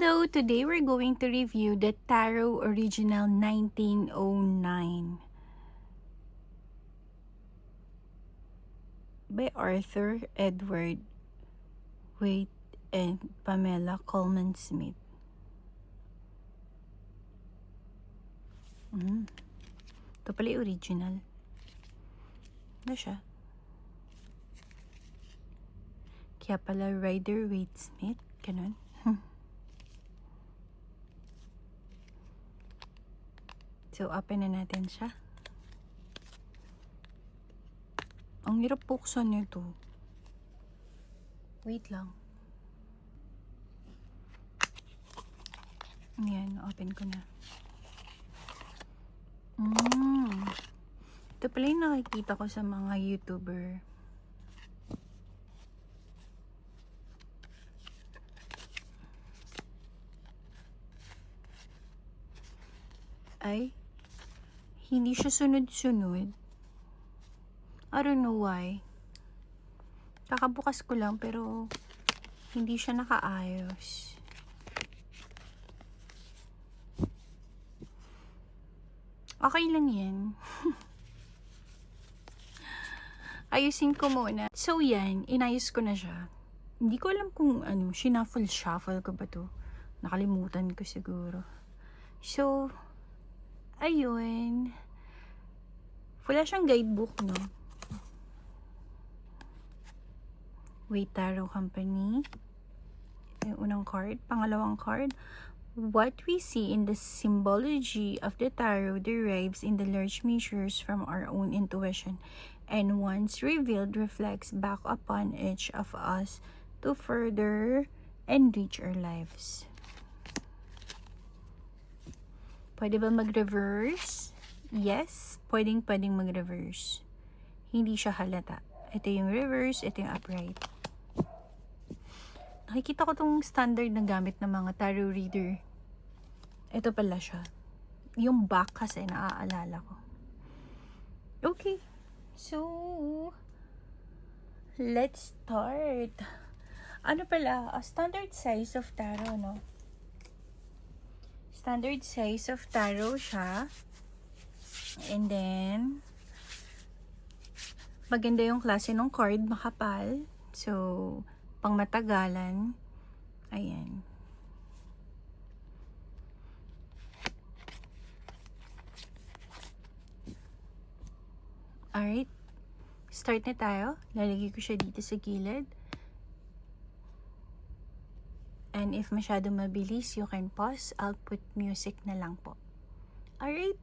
Hello! Today we're going to review the Tarot Original 1909 by Arthur Edward Waite and Pamela Colman Smith. Ito pala yung original. Ano siya? Kaya pala Rider Waite Smith. Ganun. So, open na natin siya. Ang hirap buksan nito. Wait lang. Ayan, open ko na. Ito pala yung nakikita ko sa mga YouTuber. Ay, hindi siya sunod-sunod. I don't know why. Kakabukas ko lang pero hindi siya nakaayos. Okay lang yan. Ayusin ko muna. So yan, inayos ko na siya. Hindi ko alam kung ano, shuffle ko ba to? Nakalimutan ko siguro. So, ayun. Wala siyang guidebook, no? Waite Tarot Company. Yung unang card. Pangalawang card. What we see in the symbology of the tarot derives in the large measures from our own intuition, and once revealed reflects back upon each of us to further enrich our lives. Pwede ba mag-reverse? Yes, pwedeng mag-reverse. Hindi siya halata. Ito yung reverse, ito yung upright. Nakikita ko tong standard na gamit ng mga tarot reader. Ito pala siya. Yung back kasi naaalala ko. Okay. So, let's start. Ano pala? A standard size of tarot, no? Standard size of tarot siya. And then, maganda yung klase ng card, makapal. So, pang matagalan. Ayan. Alright. Start na tayo. Lalagay ko siya dito sa gilid. And if masyado mabilis, you can pause. I'll put music na lang po. Alright.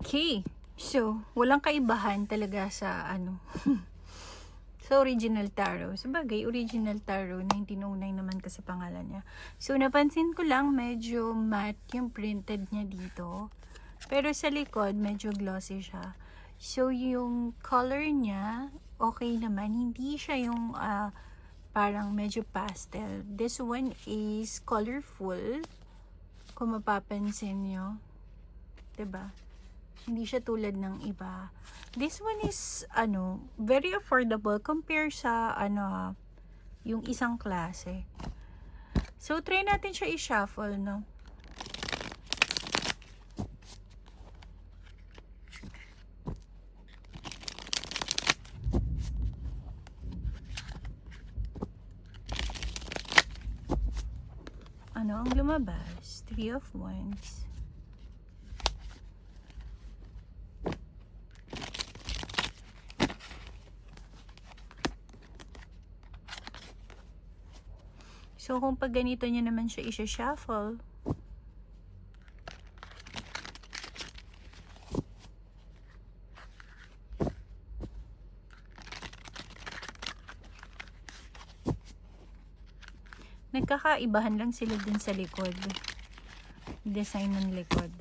Okay. So, walang kaibahan talaga sa sa original tarot. Sabagay, original tarot, 1909 naman kasi pangalan niya. So, napansin ko lang, medyo matte yung printed niya dito. Pero sa likod, medyo glossy siya. So, yung color niya, okay naman. Hindi siya yung parang medyo pastel. This one is colorful. Kung mapapansin nyo. 'Di ba? Hindi siya tulad ng iba. This one is, very affordable compare sa, yung isang klase. So, try natin siya i-shuffle, no? Ano ang lumabas? 3 of Wands. So, kung pag ganito nyo naman siya isa-shuffle, nagkakaibahan lang sila dun sa likod. Design ng likod.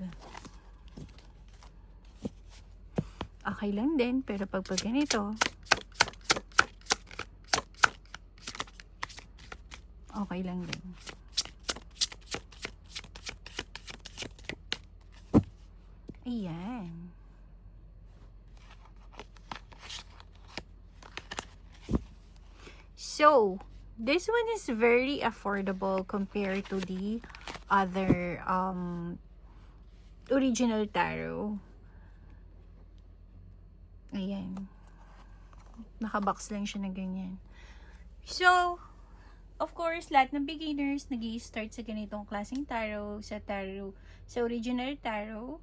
Okay lang din, pero pag ganito, okay lang din. Ayan. So, this one is very affordable compared to the other original tarot. Ayan. Nakabox lang siya na ganyan. So, of course, lahat ng beginners nag-i-start sa ganitong klaseng tarot, sa original tarot,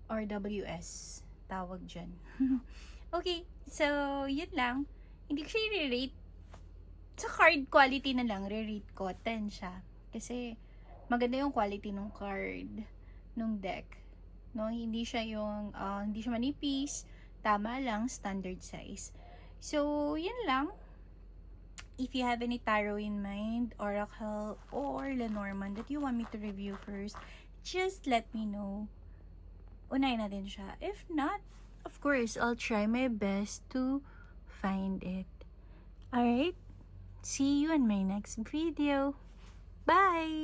or WS, tawag dyan. Okay, so, yun lang. Hindi ko siya i-rate. Sa card quality na lang, re-rate ko, 10 siya. Kasi, maganda yung quality ng card, ng deck. No, hindi siya manipis, tama lang, standard size. So, yun lang. If you have any tarot in mind, Oracle, or Lenormand that you want me to review first, just let me know. Unahin natin siya. If not, of course, I'll try my best to find it. Alright? See you in my next video. Bye!